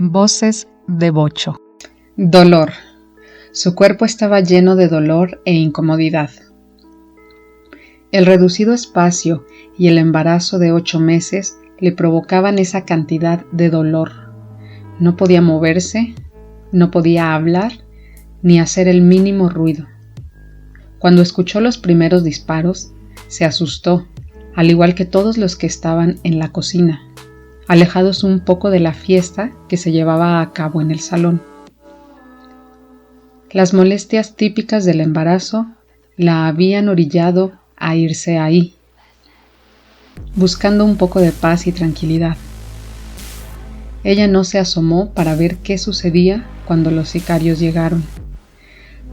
Voces de Bocho. Dolor. Su cuerpo estaba lleno de dolor e incomodidad. El reducido espacio y el embarazo de 8 meses le provocaban esa cantidad de dolor. No podía moverse, no podía hablar, ni hacer el mínimo ruido. Cuando escuchó los primeros disparos, se asustó, al igual que todos los que estaban en la cocina, alejados un poco de la fiesta que se llevaba a cabo en el salón. Las molestias típicas del embarazo la habían orillado a irse ahí, buscando un poco de paz y tranquilidad. Ella no se asomó para ver qué sucedía cuando los sicarios llegaron.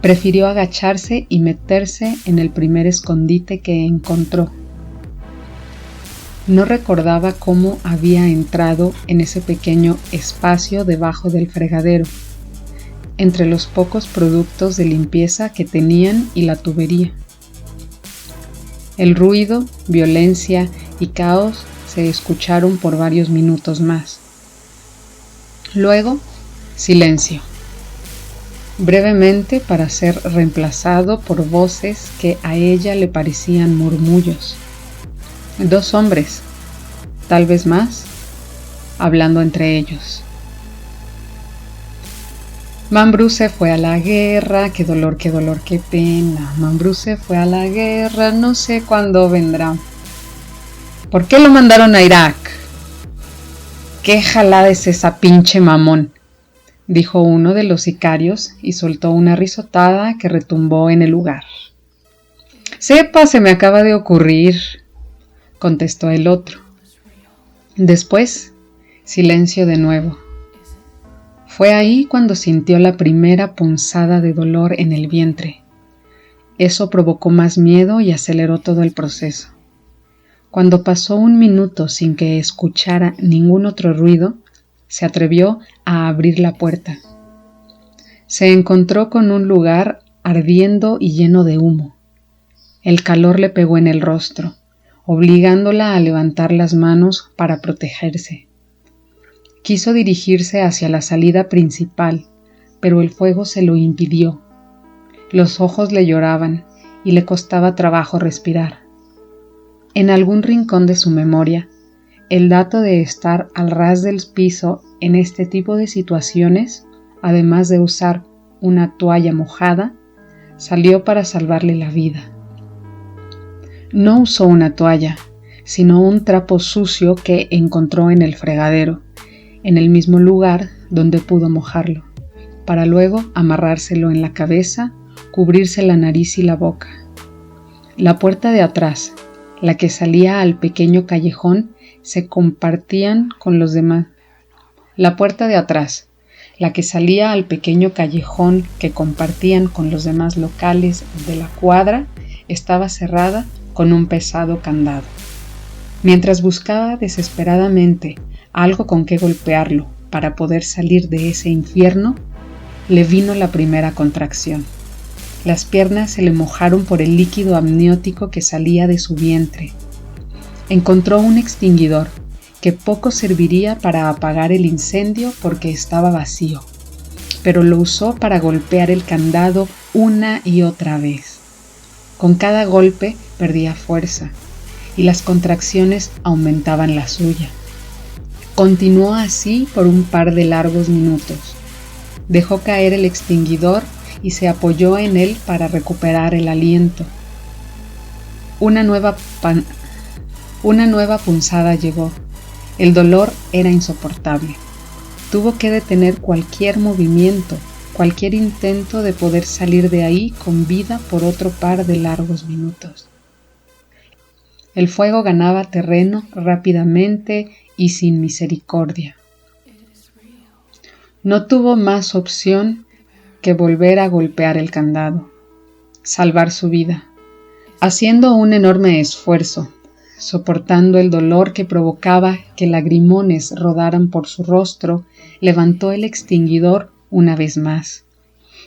Prefirió agacharse y meterse en el primer escondite que encontró. No recordaba cómo había entrado en ese pequeño espacio debajo del fregadero, entre los pocos productos de limpieza que tenían y la tubería. El ruido, violencia y caos se escucharon por varios minutos más. Luego, silencio. Brevemente para ser reemplazado por voces que a ella le parecían murmullos. 2 hombres, tal vez más, hablando entre ellos. Mambrú se fue a la guerra, qué dolor, qué pena. Mambrú se fue a la guerra, no sé cuándo vendrá. ¿Por qué lo mandaron a Irak? ¿Qué jalada es esa pinche mamón?, dijo uno de los sicarios y soltó una risotada que retumbó en el lugar. Sepa, se me acaba de ocurrir, contestó el otro. Después, silencio de nuevo. Fue ahí cuando sintió la primera punzada de dolor en el vientre. Eso provocó más miedo y aceleró todo el proceso. Cuando pasó 1 minuto sin que escuchara ningún otro ruido, se atrevió a abrir la puerta. Se encontró con un lugar ardiendo y lleno de humo. El calor le pegó en el rostro, obligándola a levantar las manos para protegerse. Quiso dirigirse hacia la salida principal, pero el fuego se lo impidió. Los ojos le lloraban y le costaba trabajo respirar. En algún rincón de su memoria, el dato de estar al ras del piso en este tipo de situaciones, además de usar una toalla mojada, salió para salvarle la vida. No usó una toalla, sino un trapo sucio que encontró en el fregadero, en el mismo lugar donde pudo mojarlo, para luego amarrárselo en la cabeza, cubrirse la nariz y la boca. La puerta de atrás, la que salía al pequeño callejón, se compartían con los demás. La puerta de atrás, la que salía al pequeño callejón que compartían con los demás locales de la cuadra, estaba cerrada con un pesado candado. Mientras buscaba desesperadamente algo con que golpearlo para poder salir de ese infierno, le vino la primera contracción. Las piernas se le mojaron por el líquido amniótico que salía de su vientre. Encontró un extinguidor que poco serviría para apagar el incendio porque estaba vacío, pero lo usó para golpear el candado una y otra vez. Con cada golpe perdía fuerza y las contracciones aumentaban la suya. Continuó así por un par de largos minutos. Dejó caer el extinguidor y se apoyó en él para recuperar el aliento. Una nueva punzada llegó. El dolor era insoportable. Tuvo que detener cualquier movimiento, cualquier intento de poder salir de ahí con vida por otro par de largos minutos. El fuego ganaba terreno rápidamente y sin misericordia. No tuvo más opción que volver a golpear el candado, salvar su vida, haciendo un enorme esfuerzo, soportando el dolor que provocaba que lagrimones rodaran por su rostro, levantó el extinguidor una vez más.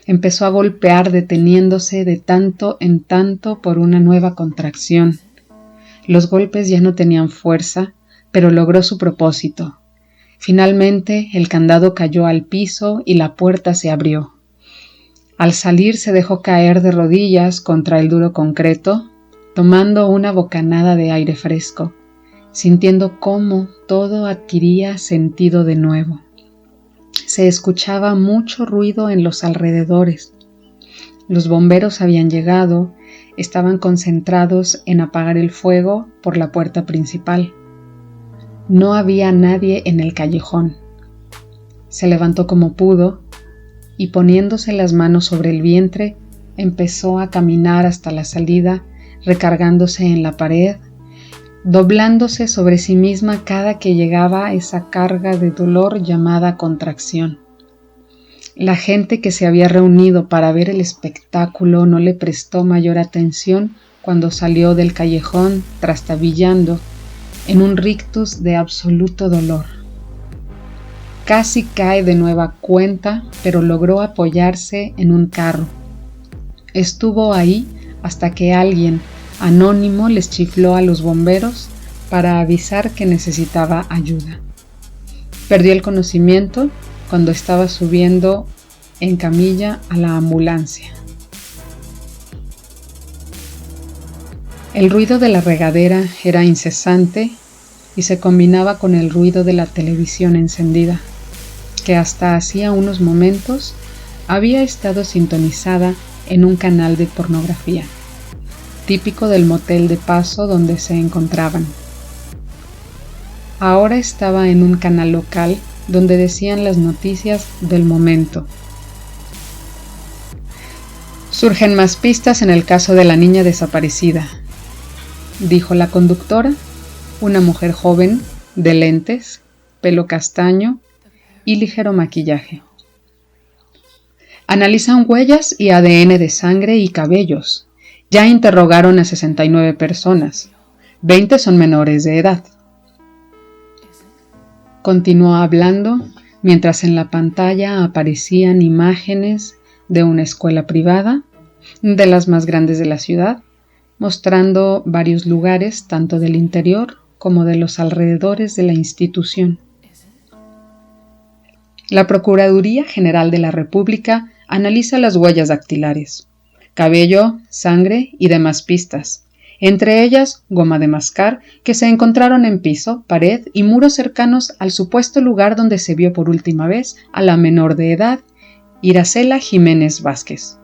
Empezó a golpear deteniéndose de tanto en tanto por una nueva contracción. Los golpes ya no tenían fuerza, pero logró su propósito. Finalmente el candado cayó al piso y la puerta se abrió. Al salir se dejó caer de rodillas contra el duro concreto, tomando una bocanada de aire fresco, sintiendo cómo todo adquiría sentido de nuevo. Se escuchaba mucho ruido en los alrededores. Los bomberos habían llegado, estaban concentrados en apagar el fuego por la puerta principal. No había nadie en el callejón. Se levantó como pudo y poniéndose las manos sobre el vientre, empezó a caminar hasta la salida, recargándose en la pared, doblándose sobre sí misma cada que llegaba esa carga de dolor llamada contracción. La gente que se había reunido para ver el espectáculo no le prestó mayor atención cuando salió del callejón trastabillando en un rictus de absoluto dolor. Casi cae de nueva cuenta, pero logró apoyarse en un carro. Estuvo ahí hasta que alguien anónimo les chifló a los bomberos para avisar que necesitaba ayuda. Perdió el conocimiento cuando estaba subiendo en camilla a la ambulancia. El ruido de la regadera era incesante y se combinaba con el ruido de la televisión encendida, que hasta hacía unos momentos había estado sintonizada en un canal de pornografía, típico del motel de paso donde se encontraban. Ahora estaba en un canal local donde decían las noticias del momento. Surgen más pistas en el caso de la niña desaparecida, dijo la conductora, una mujer joven, de lentes, pelo castaño y ligero maquillaje. Analizan huellas y ADN de sangre y cabellos. Ya interrogaron a 69 personas. 20 son menores de edad. Continuó hablando mientras en la pantalla aparecían imágenes de una escuela privada, de las más grandes de la ciudad, mostrando varios lugares tanto del interior como de los alrededores de la institución. La Procuraduría General de la República analiza las huellas dactilares, cabello, sangre y demás pistas, entre ellas goma de mascar que se encontraron en piso, pared y muros cercanos al supuesto lugar donde se vio por última vez a la menor de edad, Iracela Jiménez Vázquez,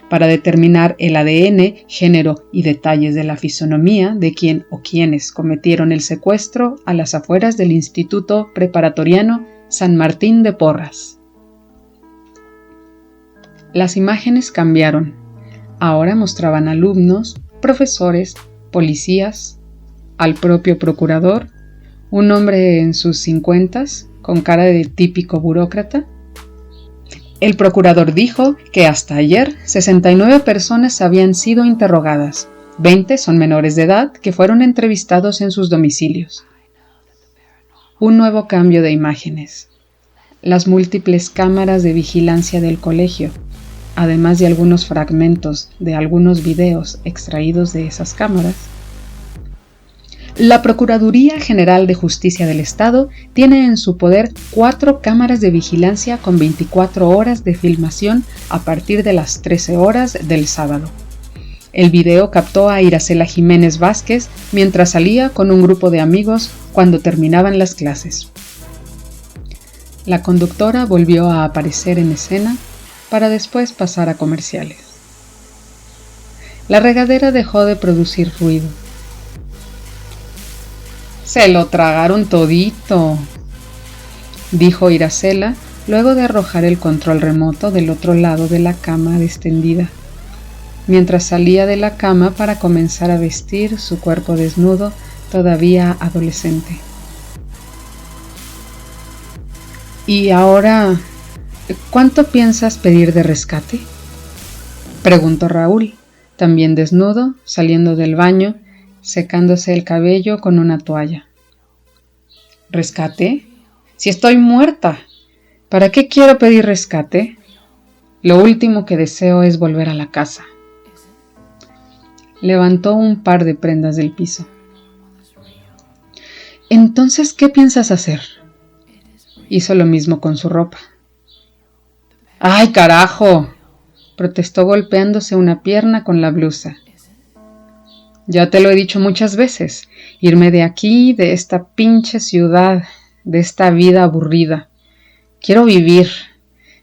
para determinar el ADN, género y detalles de la fisonomía de quien o quienes cometieron el secuestro a las afueras del Instituto Preparatoriano San Martín de Porras. Las imágenes cambiaron. Ahora mostraban alumnos, profesores, policías, al propio procurador, un hombre en sus 50s, con cara de típico burócrata. El procurador dijo que hasta ayer 69 personas habían sido interrogadas, 20 son menores de edad que fueron entrevistados en sus domicilios. Un nuevo cambio de imágenes. Las múltiples cámaras de vigilancia del colegio, además de algunos fragmentos de algunos videos extraídos de esas cámaras. La Procuraduría General de Justicia del Estado tiene en su poder 4 cámaras de vigilancia con 24 horas de filmación a partir de las 13 horas del sábado. El video captó a Iracela Jiménez Vázquez mientras salía con un grupo de amigos cuando terminaban las clases. La conductora volvió a aparecer en escena para después pasar a comerciales. La regadera dejó de producir ruido. «Se lo tragaron todito», dijo Iracela luego de arrojar el control remoto del otro lado de la cama extendida, mientras salía de la cama para comenzar a vestir su cuerpo desnudo, todavía adolescente. «¿Y ahora, cuánto piensas pedir de rescate?», preguntó Raúl, también desnudo, saliendo del baño, secándose el cabello con una toalla. «¿Rescate? Si estoy muerta. ¿Para qué quiero pedir rescate? Lo último que deseo es volver a la casa». Levantó un par de prendas del piso. «Entonces, ¿qué piensas hacer?». Hizo lo mismo con su ropa. ¡Ay, carajo!, protestó golpeándose una pierna con la blusa. Ya te lo he dicho muchas veces, irme de aquí, de esta pinche ciudad, de esta vida aburrida. Quiero vivir.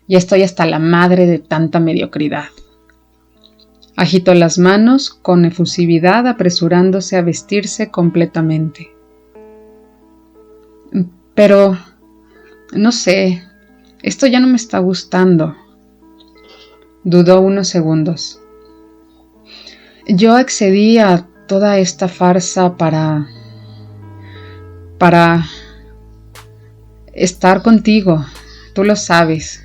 Ya estoy hasta la madre de tanta mediocridad. Agitó las manos con efusividad, apresurándose a vestirse completamente. Pero, no sé, esto ya no me está gustando. Dudó unos segundos. Yo accedí a toda esta farsa para estar contigo, tú lo sabes,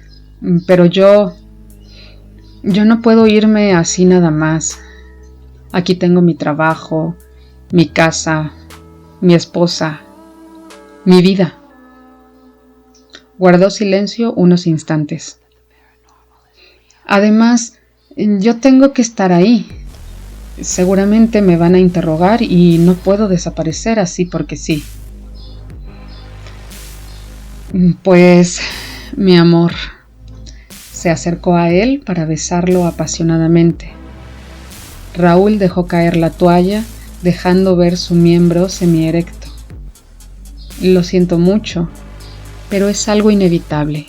pero yo no puedo irme así nada más. Aquí tengo mi trabajo, mi casa, mi esposa, mi vida. Guardó silencio unos instantes. Además, yo tengo que estar ahí. Seguramente me van a interrogar y no puedo desaparecer así porque sí. Pues, mi amor, se acercó a él para besarlo apasionadamente. Raúl dejó caer la toalla, dejando ver su miembro semierecto. Lo siento mucho, pero es algo inevitable.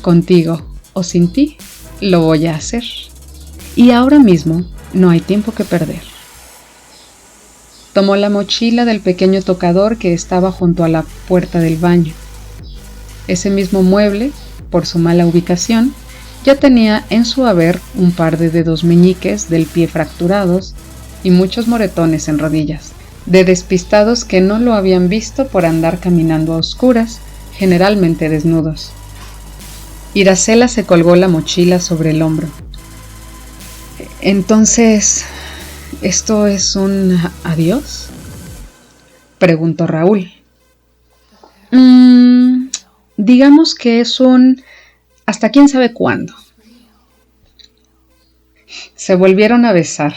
Contigo o sin ti, lo voy a hacer. Y ahora mismo no hay tiempo que perder. Tomó la mochila del pequeño tocador que estaba junto a la puerta del baño. Ese mismo mueble, por su mala ubicación, ya tenía en su haber un par de dedos meñiques del pie fracturados y muchos moretones en rodillas, de despistados que no lo habían visto por andar caminando a oscuras, generalmente desnudos. Iracela se colgó la mochila sobre el hombro. Entonces, ¿esto es un adiós?, preguntó Raúl. Digamos que es un hasta quién sabe cuándo. Se volvieron a besar,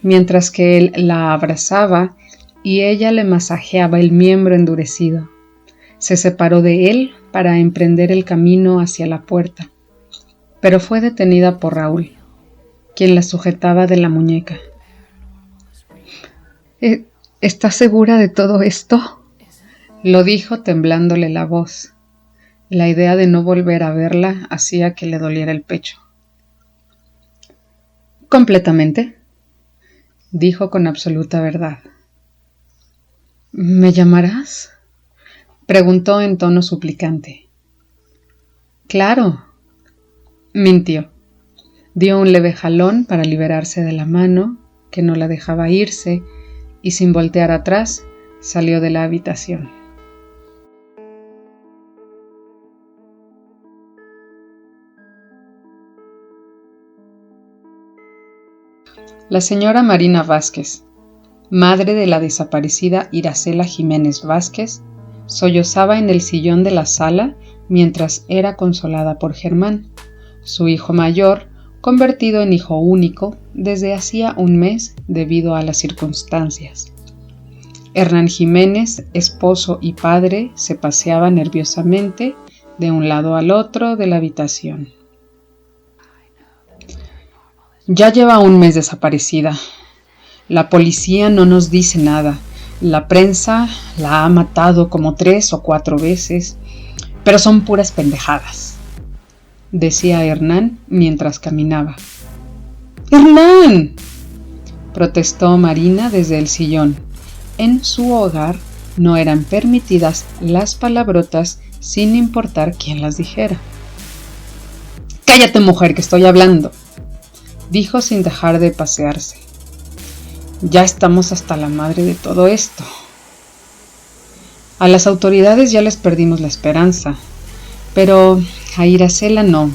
mientras que él la abrazaba y ella le masajeaba el miembro endurecido. Se separó de él para emprender el camino hacia la puerta, pero fue detenida por Raúl, quien la sujetaba de la muñeca. ¿Estás segura de todo esto?, lo dijo temblándole la voz. La idea de no volver a verla hacía que le doliera el pecho. Completamente, dijo con absoluta verdad. ¿Me llamarás?, preguntó en tono suplicante. Claro, mintió. Dio un leve jalón para liberarse de la mano, que no la dejaba irse, y sin voltear atrás, salió de la habitación. La señora Marina Vázquez, madre de la desaparecida Iracela Jiménez Vázquez, sollozaba en el sillón de la sala mientras era consolada por Germán, su hijo mayor, convertido en hijo único desde hacía un mes debido a las circunstancias. Hernán Jiménez, esposo y padre, se paseaba nerviosamente de un lado al otro de la habitación. Ya lleva un mes desaparecida. La policía no nos dice nada. La prensa la ha matado como 3 o 4 veces, pero son puras pendejadas, decía Hernán mientras caminaba. ¡Hernán!, protestó Marina desde el sillón. En su hogar no eran permitidas las palabrotas sin importar quién las dijera. ¡Cállate, mujer, que estoy hablando!, dijo sin dejar de pasearse. Ya estamos hasta la madre de todo esto. A las autoridades ya les perdimos la esperanza, pero a Iracela no.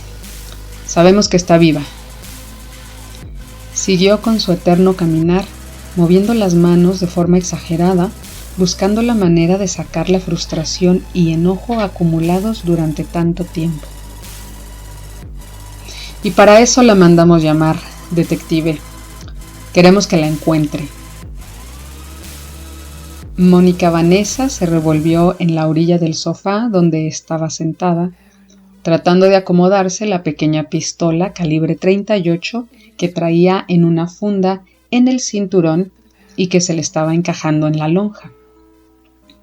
Sabemos que está viva. Siguió con su eterno caminar, moviendo las manos de forma exagerada, buscando la manera de sacar la frustración y enojo acumulados durante tanto tiempo. Y para eso la mandamos llamar, detective. Queremos que la encuentre. Mónica Vanessa se revolvió en la orilla del sofá donde estaba sentada, tratando de acomodarse la pequeña pistola calibre 38 que traía en una funda en el cinturón y que se le estaba encajando en la lonja.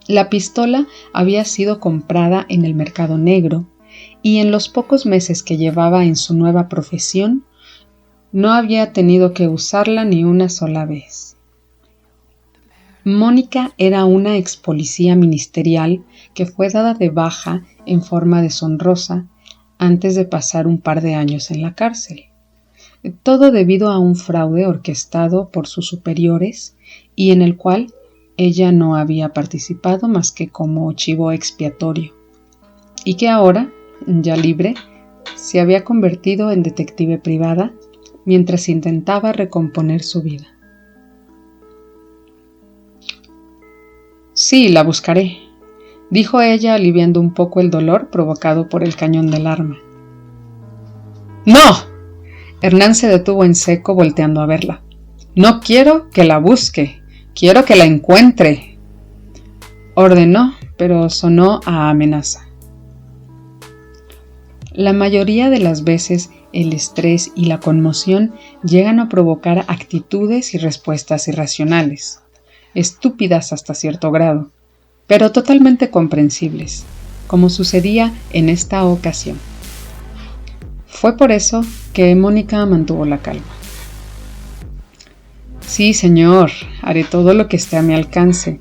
La pistola había sido comprada en el mercado negro y en los pocos meses que llevaba en su nueva profesión no había tenido que usarla ni una sola vez. Mónica era una ex policía ministerial que fue dada de baja en forma deshonrosa antes de pasar un par de años en la cárcel. Todo debido a un fraude orquestado por sus superiores y en el cual ella no había participado más que como chivo expiatorio, y que ahora, ya libre, se había convertido en detective privada mientras intentaba recomponer su vida. Sí, la buscaré, dijo ella aliviando un poco el dolor provocado por el cañón del arma. ¡No! Hernán se detuvo en seco volteando a verla. No quiero que la busque, quiero que la encuentre, ordenó, pero sonó a amenaza. La mayoría de las veces el estrés y la conmoción llegan a provocar actitudes y respuestas irracionales, estúpidas hasta cierto grado, pero totalmente comprensibles, como sucedía en esta ocasión. Fue por eso que Mónica mantuvo la calma. Sí, señor, haré todo lo que esté a mi alcance.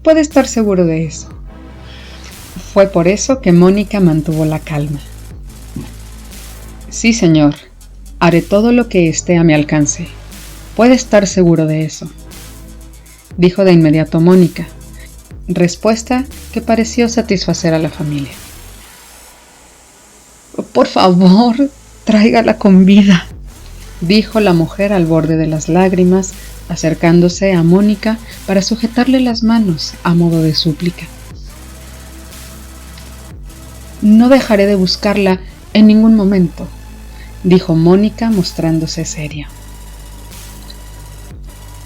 Puede estar seguro de eso. Fue por eso que Mónica mantuvo la calma. Sí, señor, haré todo lo que esté a mi alcance. Puede estar seguro de eso, dijo de inmediato Mónica, respuesta que pareció satisfacer a la familia. Por favor, tráigala con vida, dijo la mujer al borde de las lágrimas, acercándose a Mónica para sujetarle las manos a modo de súplica. No dejaré de buscarla en ningún momento, dijo Mónica mostrándose seria.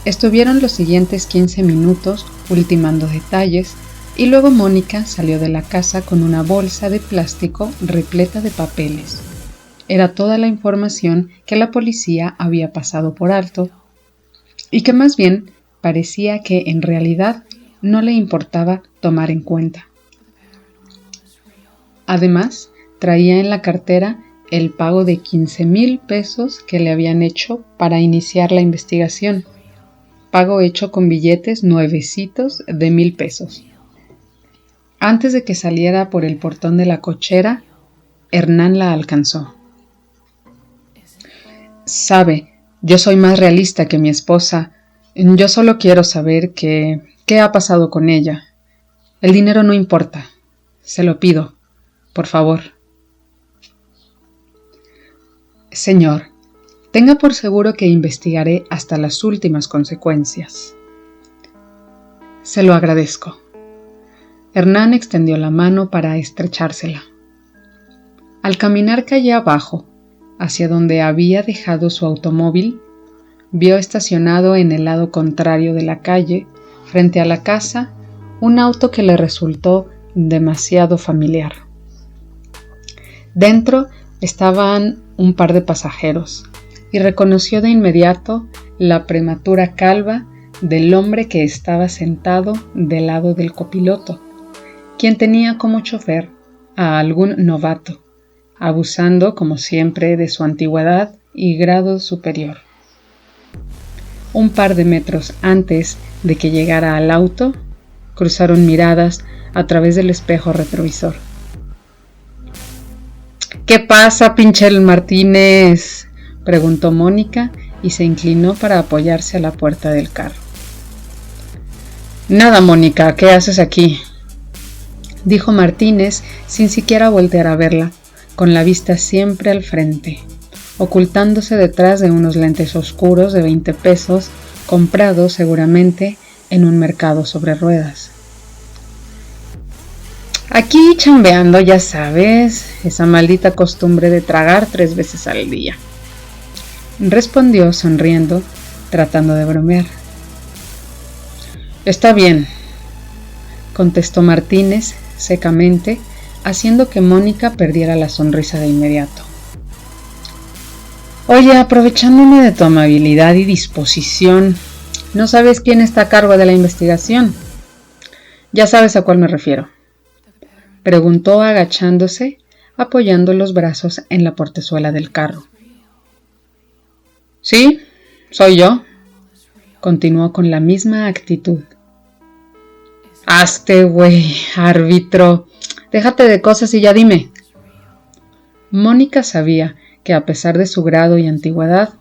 Estuvieron los siguientes 15 minutos ultimando detalles y luego Mónica salió de la casa con una bolsa de plástico repleta de papeles. Era toda la información que la policía había pasado por alto y que más bien parecía que en realidad no le importaba tomar en cuenta. Además, traía en la cartera el pago de 15,000 pesos que le habían hecho para iniciar la investigación. Pago hecho con billetes nuevecitos de 1,000 pesos. Antes de que saliera por el portón de la cochera, Hernán la alcanzó. Sabe, yo soy más realista que mi esposa. Yo solo quiero saber qué ha pasado con ella. El dinero no importa. Se lo pido, por favor. Señor, tenga por seguro que investigaré hasta las últimas consecuencias. Se lo agradezco. Hernán extendió la mano para estrechársela. Al caminar calle abajo, hacia donde había dejado su automóvil, vio estacionado en el lado contrario de la calle, frente a la casa, un auto que le resultó demasiado familiar. Dentro estaban un par de pasajeros y reconoció de inmediato la prematura calva del hombre que estaba sentado del lado del copiloto, quien tenía como chofer a algún novato, abusando como siempre de su antigüedad y grado superior. Un par de metros antes de que llegara al auto, cruzaron miradas a través del espejo retrovisor. ¿Qué pasa, Pinchel Martínez?, preguntó Mónica y se inclinó para apoyarse a la puerta del carro. Nada, Mónica, ¿qué haces aquí?, dijo Martínez sin siquiera voltear a verla, con la vista siempre al frente, ocultándose detrás de unos lentes oscuros de 20 pesos comprados seguramente en un mercado sobre ruedas. Aquí chambeando, ya sabes, esa maldita costumbre de tragar 3 veces al día, respondió sonriendo, tratando de bromear. Está bien, contestó Martínez secamente, haciendo que Mónica perdiera la sonrisa de inmediato. Oye, aprovechándome de tu amabilidad y disposición, ¿no sabes quién está a cargo de la investigación? Ya sabes a cuál me refiero, preguntó agachándose, apoyando los brazos en la portezuela del carro. Sí, soy yo, continuó con la misma actitud. Hazte, güey, árbitro, déjate de cosas y ya dime. Mónica sabía que a pesar de su grado y antigüedad,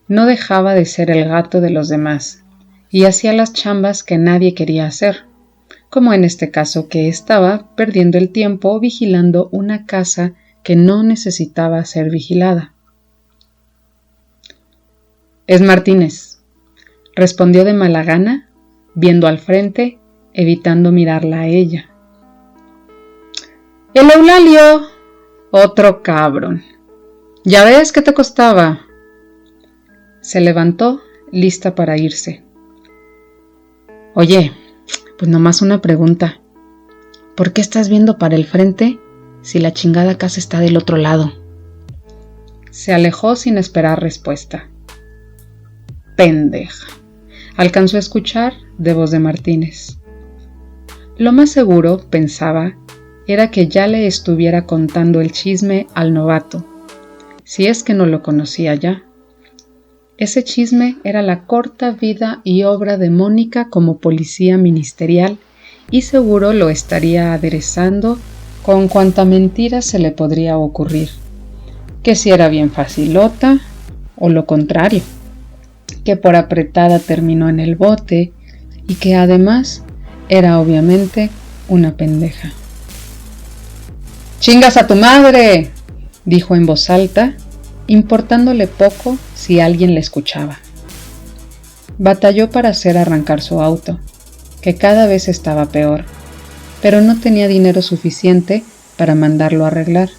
no dejaba de ser el gato de los demás, y hacía las chambas que nadie quería hacer, como en este caso que estaba perdiendo el tiempo vigilando una casa que no necesitaba ser vigilada. Es Martínez, respondió de mala gana, viendo al frente, evitando mirarla a ella. ¡El Eulalio! Otro cabrón. ¿Ya ves qué te costaba? Se levantó, lista para irse. Oye, pues nomás una pregunta. ¿Por qué estás viendo para el frente si la chingada casa está del otro lado? Se alejó sin esperar respuesta. Pendeja, alcanzó a escuchar de voz de Martínez. Lo más seguro, pensaba, era que ya le estuviera contando el chisme al novato, si es que no lo conocía ya. Ese chisme era la corta vida y obra de Mónica como policía ministerial y seguro lo estaría aderezando con cuanta mentira se le podría ocurrir, que si era bien facilota o lo contrario, que por apretada terminó en el bote y que además era obviamente una pendeja. ¡Chingas a tu madre!, dijo en voz alta, importándole poco si alguien le escuchaba. Batalló para hacer arrancar su auto, que cada vez estaba peor, pero no tenía dinero suficiente para mandarlo a arreglar,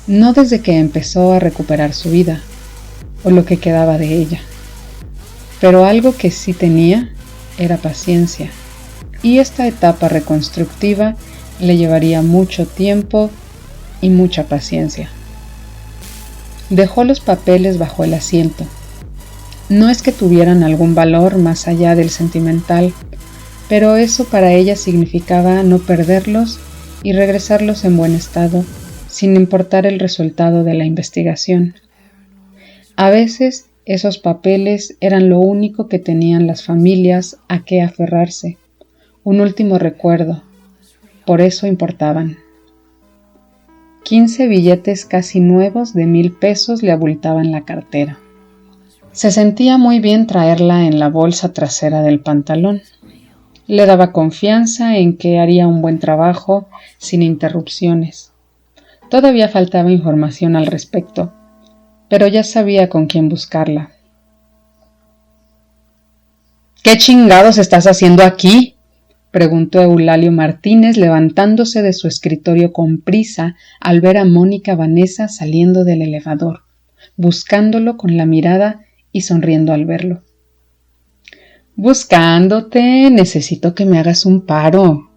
no desde que empezó a recuperar su vida, o lo que quedaba de ella. Pero algo que sí tenía era paciencia, y esta etapa reconstructiva le llevaría mucho tiempo y mucha paciencia. Dejó los papeles bajo el asiento. No es que tuvieran algún valor más allá del sentimental, pero eso para ella significaba no perderlos y regresarlos en buen estado, sin importar el resultado de la investigación. A veces esos papeles eran lo único que tenían las familias a qué aferrarse, un último recuerdo, por eso importaban. 15 billetes casi nuevos de 1,000 pesos le abultaban la cartera. Se sentía muy bien traerla en la bolsa trasera del pantalón. Le daba confianza en que haría un buen trabajo sin interrupciones. Todavía faltaba información al respecto, pero ya sabía con quién buscarla. ¿Qué chingados estás haciendo aquí?, preguntó Eulalio Martínez levantándose de su escritorio con prisa al ver a Mónica Vanessa saliendo del elevador, buscándolo con la mirada y sonriendo al verlo. Buscándote, necesito que me hagas un paro.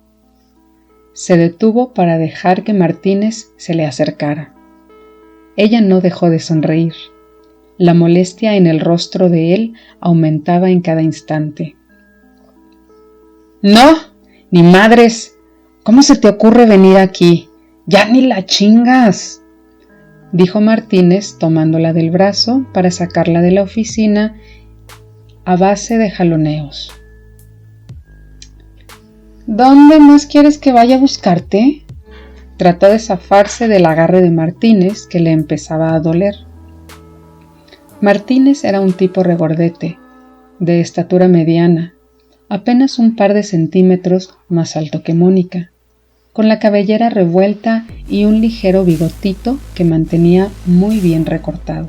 Se detuvo para dejar que Martínez se le acercara. Ella no dejó de sonreír. La molestia en el rostro de él aumentaba en cada instante. No, ni madres. ¿Cómo se te ocurre venir aquí? Ya ni la chingas, dijo Martínez tomándola del brazo para sacarla de la oficina a base de jaloneos. ¿Dónde más quieres que vaya a buscarte? Trató de zafarse del agarre de Martínez, que le empezaba a doler. Martínez era un tipo regordete, de estatura mediana, apenas un par de centímetros más alto que Mónica, con la cabellera revuelta y un ligero bigotito que mantenía muy bien recortado.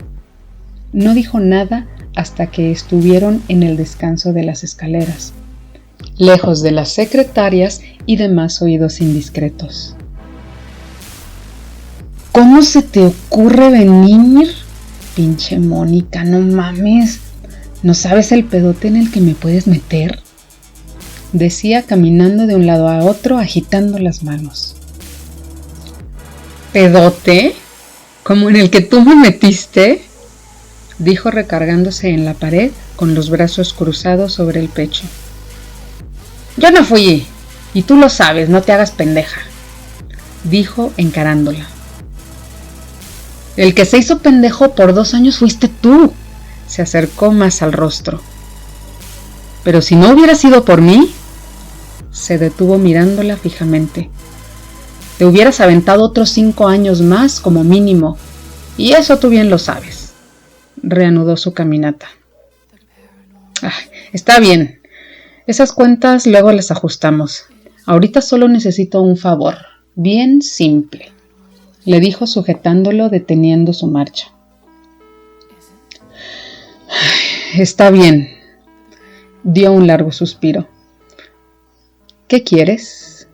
No dijo nada hasta que estuvieron en el descanso de las escaleras, lejos de las secretarias y demás oídos indiscretos. ¿Cómo se te ocurre venir? Pinche Mónica, no mames. ¿No sabes el pedote en el que me puedes meter? decía caminando de un lado a otro agitando las manos. ¿Pedote? ¿Como en el que tú me metiste?, dijo recargándose en la pared con los brazos cruzados sobre el pecho. Yo no fui, y tú lo sabes, no te hagas pendeja, dijo encarándola. El que se hizo pendejo por 2 años fuiste tú, se acercó más al rostro. Pero si no hubiera sido por mí, se detuvo mirándola fijamente. Te hubieras aventado otros 5 años más como mínimo, y eso tú bien lo sabes. Reanudó su caminata. Está bien, esas cuentas luego las ajustamos. Ahorita solo necesito un favor, bien simple, le dijo sujetándolo, deteniendo su marcha. Está bien, dio un largo suspiro. ¿Qué quieres?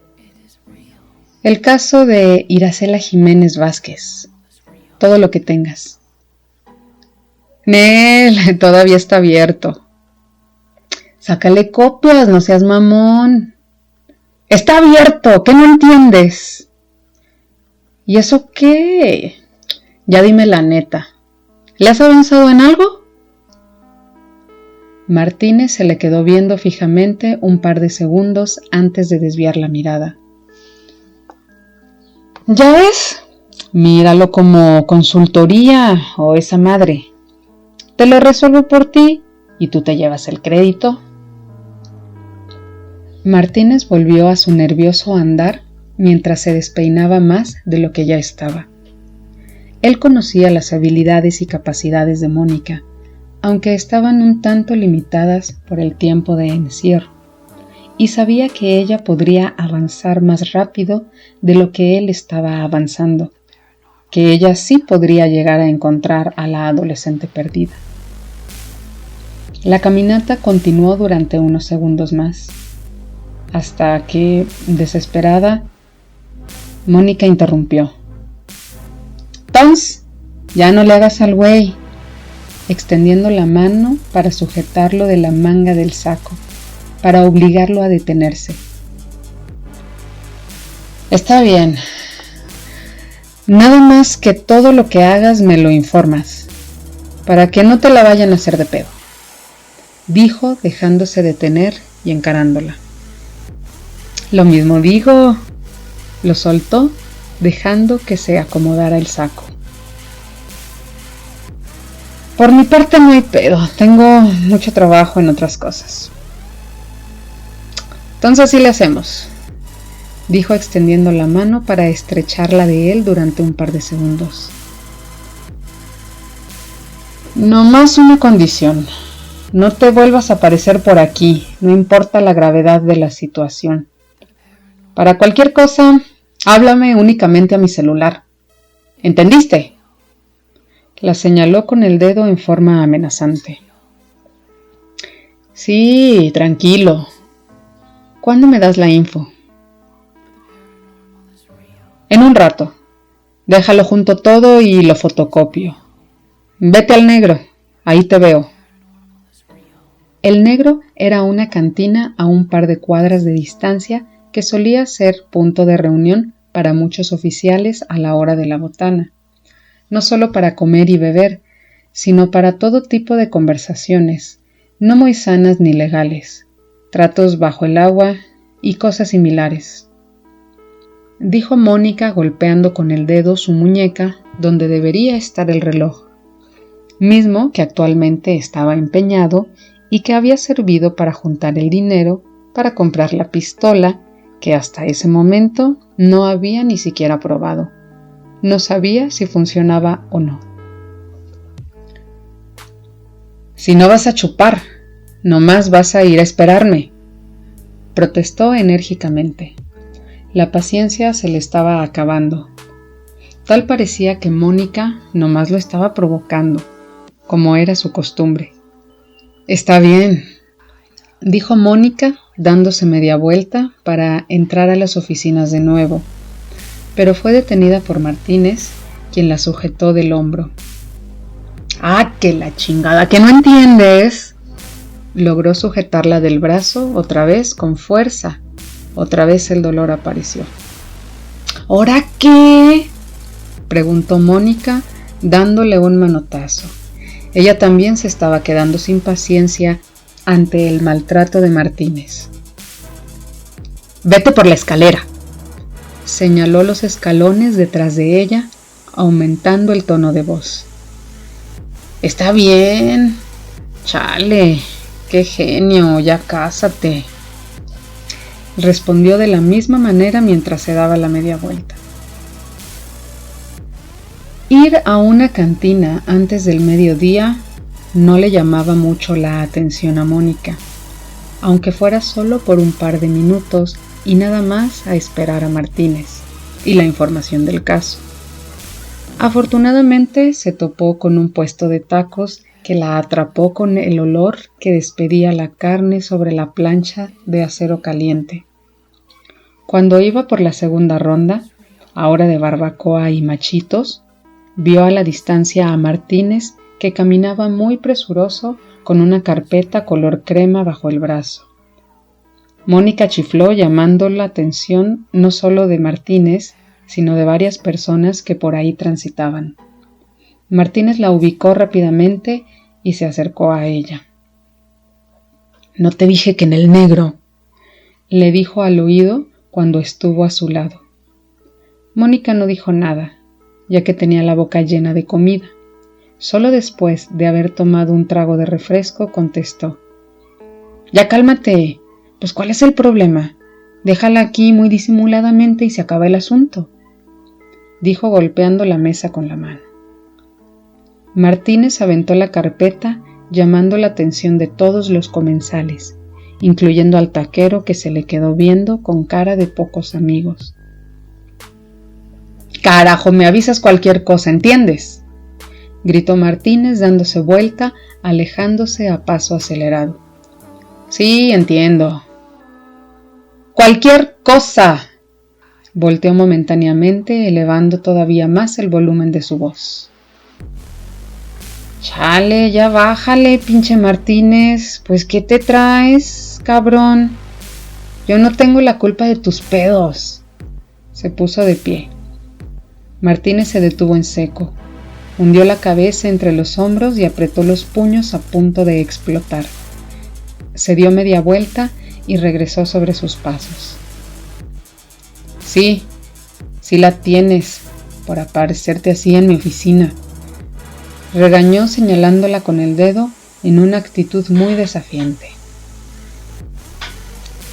El caso de Iracela Jiménez Vázquez. Todo lo que tengas. Nel, todavía está abierto. Sácale copias, no seas mamón. Está abierto, ¿qué no entiendes? ¿Y eso qué? Ya dime la neta. ¿Le has avanzado en algo? Martínez se le quedó viendo fijamente un par de segundos antes de desviar la mirada. ¿Ya ves? Míralo como consultoría o esa madre. Te lo resuelvo por ti y tú te llevas el crédito. Martínez volvió a su nervioso andar mientras se despeinaba más de lo que ya estaba. Él conocía las habilidades y capacidades de Mónica, aunque estaban un tanto limitadas por el tiempo de encierro, y sabía que ella podría avanzar más rápido de lo que él estaba avanzando, que ella sí podría llegar a encontrar a la adolescente perdida. La caminata continuó durante unos segundos más, hasta que, desesperada, Mónica interrumpió. «Tons, ya no le hagas al güey», extendiendo la mano para sujetarlo de la manga del saco, para obligarlo a detenerse. «Está bien. Nada más que todo lo que hagas me lo informas, para que no te la vayan a hacer de pedo», dijo dejándose detener y encarándola. «Lo mismo digo», lo soltó dejando que se acomodara el saco. «Por mi parte no hay pedo, tengo mucho trabajo en otras cosas». «Entonces así le hacemos», dijo extendiendo la mano para estrecharla de él durante un par de segundos. «Nomás una condición. No te vuelvas a aparecer por aquí, no importa la gravedad de la situación. Para cualquier cosa, háblame únicamente a mi celular. ¿Entendiste?», la señaló con el dedo en forma amenazante. «Sí, tranquilo. ¿Cuándo me das la info?» «En un rato. Déjalo junto todo y lo fotocopio. Vete al Negro, ahí te veo». El Negro era una cantina a un par de cuadras de distancia que solía ser punto de reunión para muchos oficiales a la hora de la botana, no solo para comer y beber, sino para todo tipo de conversaciones, no muy sanas ni legales, tratos bajo el agua y cosas similares. Dijo Mónica golpeando con el dedo su muñeca donde debería estar el reloj, mismo que actualmente estaba empeñado y que había servido para juntar el dinero para comprar la pistola que hasta ese momento no había ni siquiera probado. No sabía si funcionaba o no. «Si no vas a chupar, nomás vas a ir a esperarme», protestó enérgicamente. La paciencia se le estaba acabando. Tal parecía que Mónica nomás lo estaba provocando, como era su costumbre. «Está bien», dijo Mónica, dándose media vuelta para entrar a las oficinas de nuevo, pero fue detenida por Martínez, quien la sujetó del hombro. «¡Ah, que la chingada! ¿Que no entiendes?», Logró sujetarla del brazo otra vez con fuerza. Otra vez el dolor apareció. ¿Ahora qué?, preguntó Mónica, dándole un manotazo. Ella también se estaba quedando sin paciencia ante el maltrato de Martínez. «Vete por la escalera», señaló los escalones detrás de ella, aumentando el tono de voz. «Está bien. Chale, qué genio, ya cásate», respondió de la misma manera mientras se daba la media vuelta. Ir a una cantina antes del mediodía no le llamaba mucho la atención a Mónica, aunque fuera solo por un par de minutos y nada más a esperar a Martínez y la información del caso. Afortunadamente se topó con un puesto de tacos que la atrapó con el olor que despedía la carne sobre la plancha de acero caliente. Cuando iba por la segunda ronda, ahora de barbacoa y machitos, vio a la distancia a Martínez, que caminaba muy presuroso con una carpeta color crema bajo el brazo. Mónica chifló, llamando la atención no solo de Martínez, sino de varias personas que por ahí transitaban. Martínez la ubicó rápidamente y se acercó a ella. «¿No te dije que en el negro?», le dijo al oído cuando estuvo a su lado. Mónica no dijo nada, ya que tenía la boca llena de comida. Solo después de haber tomado un trago de refresco contestó: «Ya cálmate, pues ¿cuál es el problema? Déjala aquí muy disimuladamente y se acaba el asunto», dijo golpeando la mesa con la mano. Martínez aventó la carpeta, llamando la atención de todos los comensales, incluyendo al taquero, que se le quedó viendo con cara de pocos amigos. «Carajo, me avisas cualquier cosa, ¿entiendes?», gritó Martínez, dándose vuelta, alejándose a paso acelerado. «Sí, entiendo». «¡Cualquier cosa!», volteó momentáneamente, elevando todavía más el volumen de su voz. «Chale, ya bájale, pinche Martínez, pues ¿qué te traes, cabrón? Yo no tengo la culpa de tus pedos». Se puso de pie. Martínez se detuvo en seco, hundió la cabeza entre los hombros y apretó los puños a punto de explotar. Se dio media vuelta y regresó sobre sus pasos. Sí la tienes, por aparecerte así en mi oficina», regañó señalándola con el dedo en una actitud muy desafiante.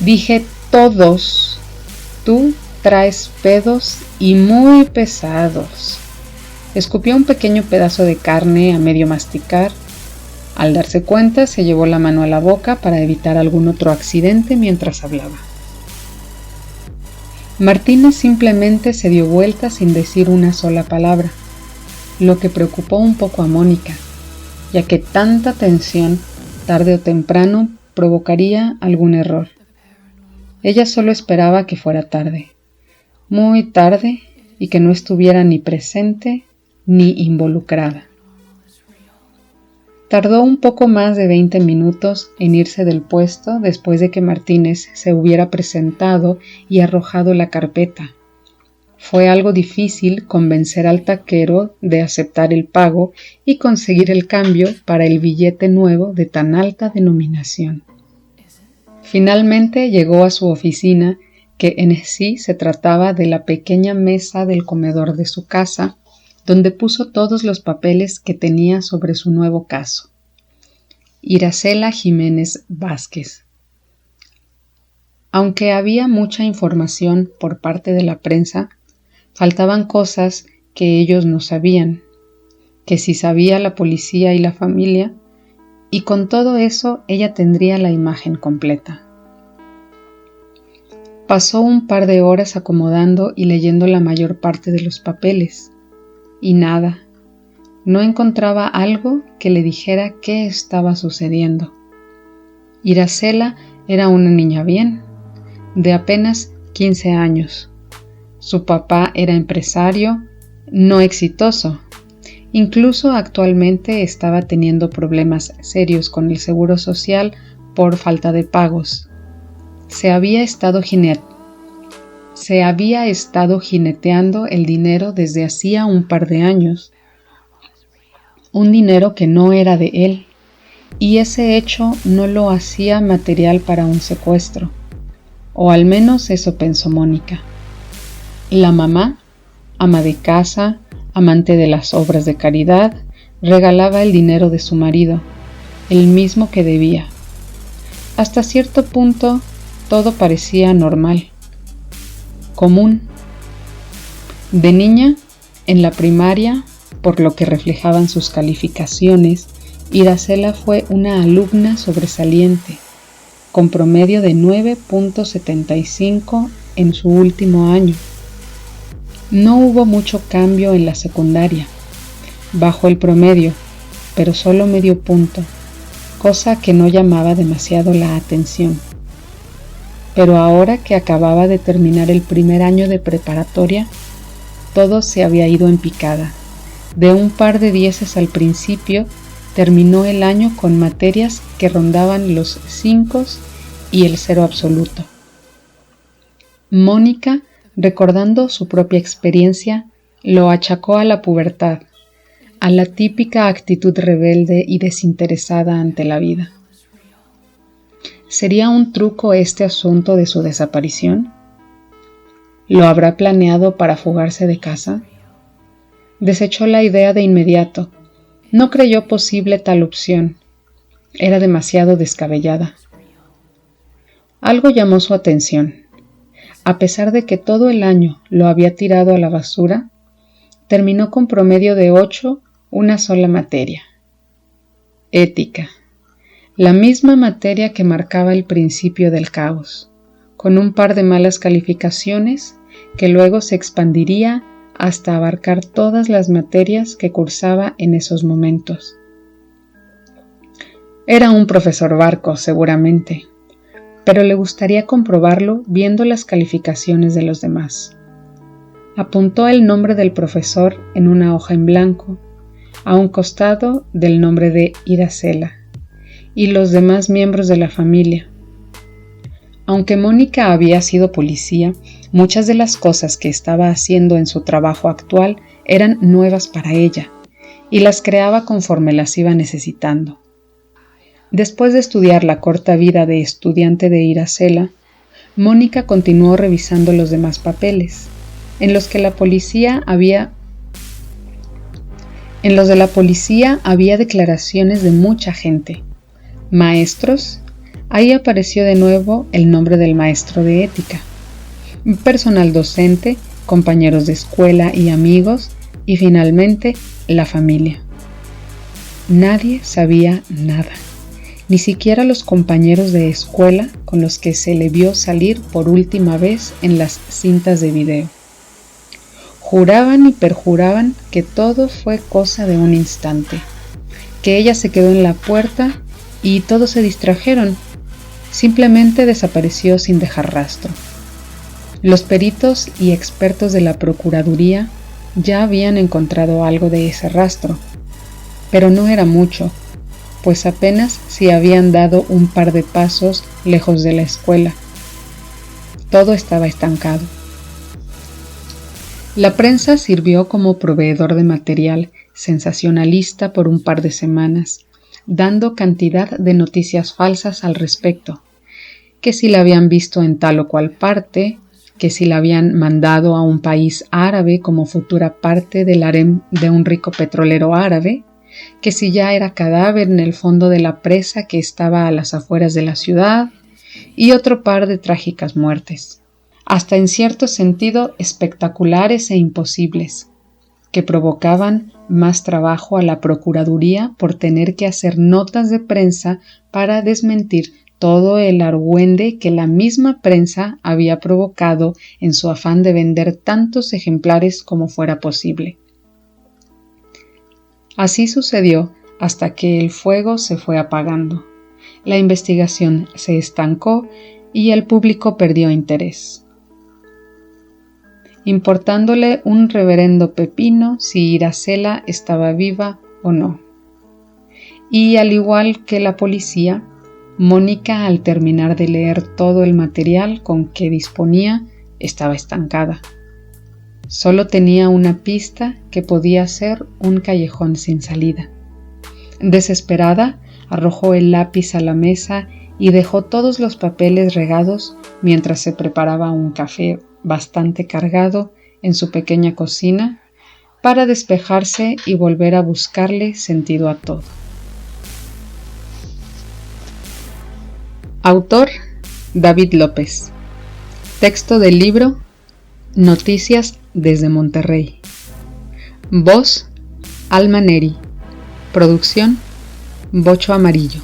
«Dije todos, tú traes pedos y muy pesados». Escupió un pequeño pedazo de carne a medio masticar. Al darse cuenta, se llevó la mano a la boca para evitar algún otro accidente mientras hablaba. Martínez simplemente se dio vuelta sin decir una sola palabra, lo que preocupó un poco a Mónica, ya que tanta tensión, tarde o temprano, provocaría algún error. Ella solo esperaba que fuera tarde, muy tarde, y que no estuviera ni presente ni involucrada. Tardó un poco más de 20 minutos en irse del puesto después de que Martínez se hubiera presentado y arrojado la carpeta. Fue algo difícil convencer al taquero de aceptar el pago y conseguir el cambio para el billete nuevo de tan alta denominación. Finalmente llegó a su oficina, que en sí se trataba de la pequeña mesa del comedor de su casa, donde puso todos los papeles que tenía sobre su nuevo caso. Iracela Jiménez Vázquez. Aunque había mucha información por parte de la prensa, faltaban cosas que ellos no sabían, que sí sabía la policía y la familia, y con todo eso ella tendría la imagen completa. Pasó un par de horas acomodando y leyendo la mayor parte de los papeles, y nada, no encontraba algo que le dijera qué estaba sucediendo. Iracela era una niña bien, de apenas 15 años. Su papá era empresario, no exitoso. Incluso actualmente estaba teniendo problemas serios con el seguro social por falta de pagos. Se había estado jineteando el dinero desde hacía un par de años, un dinero que no era de él, y ese hecho no lo hacía material para un secuestro, o al menos eso pensó Mónica. La mamá, ama de casa, amante de las obras de caridad, regalaba el dinero de su marido, el mismo que debía. Hasta cierto punto todo parecía normal, común. De niña, en la primaria, por lo que reflejaban sus calificaciones, Iracela fue una alumna sobresaliente, con promedio de 9.75 en su último año. No hubo mucho cambio en la secundaria, bajó el promedio, pero solo medio punto, cosa que no llamaba demasiado la atención. Pero ahora que acababa de terminar el primer año de preparatoria, todo se había ido en picada. De un par de dieces al principio, terminó el año con materias que rondaban los 5 y el 0 absoluto. Mónica, recordando su propia experiencia, lo achacó a la pubertad, a la típica actitud rebelde y desinteresada ante la vida. ¿Sería un truco este asunto de su desaparición? ¿Lo habrá planeado para fugarse de casa? Desechó la idea de inmediato. No creyó posible tal opción. Era demasiado descabellada. Algo llamó su atención. A pesar de que todo el año lo había tirado a la basura, terminó con promedio de 8 una sola materia. Ética. La misma materia que marcaba el principio del caos, con un par de malas calificaciones que luego se expandiría hasta abarcar todas las materias que cursaba en esos momentos. Era un profesor barco, seguramente, pero le gustaría comprobarlo viendo las calificaciones de los demás. Apuntó el nombre del profesor en una hoja en blanco, a un costado del nombre de Iracela y los demás miembros de la familia. Aunque Mónica había sido policía, muchas de las cosas que estaba haciendo en su trabajo actual eran nuevas para ella, y las creaba conforme las iba necesitando. Después de estudiar la corta vida de estudiante de Iracela, Mónica continuó revisando los demás papeles, en los de la policía había declaraciones de mucha gente. Maestros, ahí apareció de nuevo el nombre del maestro de ética. Personal docente, compañeros de escuela y amigos, y finalmente la familia. Nadie sabía nada, ni siquiera los compañeros de escuela con los que se le vio salir por última vez en las cintas de video. Juraban y perjuraban que todo fue cosa de un instante, que ella se quedó en la puerta y todos se distrajeron. Simplemente desapareció sin dejar rastro. Los peritos y expertos de la Procuraduría ya habían encontrado algo de ese rastro, pero no era mucho, pues apenas si habían dado un par de pasos lejos de la escuela. Todo estaba estancado. La prensa sirvió como proveedor de material sensacionalista por un par de semanas, dando cantidad de noticias falsas al respecto, que si la habían visto en tal o cual parte, que si la habían mandado a un país árabe como futura parte del harem de un rico petrolero árabe, que si ya era cadáver en el fondo de la presa que estaba a las afueras de la ciudad, y otro par de trágicas muertes, hasta en cierto sentido espectaculares e imposibles, que provocaban más trabajo a la Procuraduría por tener que hacer notas de prensa para desmentir todo el argüende que la misma prensa había provocado en su afán de vender tantos ejemplares como fuera posible. Así sucedió hasta que el fuego se fue apagando, la investigación se estancó y el público perdió interés, importándole un reverendo pepino si Iracela estaba viva o no. Y al igual que la policía, Mónica, al terminar de leer todo el material con que disponía, estaba estancada. Solo tenía una pista que podía ser un callejón sin salida. Desesperada, arrojó el lápiz a la mesa y dejó todos los papeles regados mientras se preparaba un café bastante cargado en su pequeña cocina para despejarse y volver a buscarle sentido a todo. Autor: David López. Texto del libro Noticias desde Monterrey. Voz: Alma Neri. Producción: Bocho Amarillo.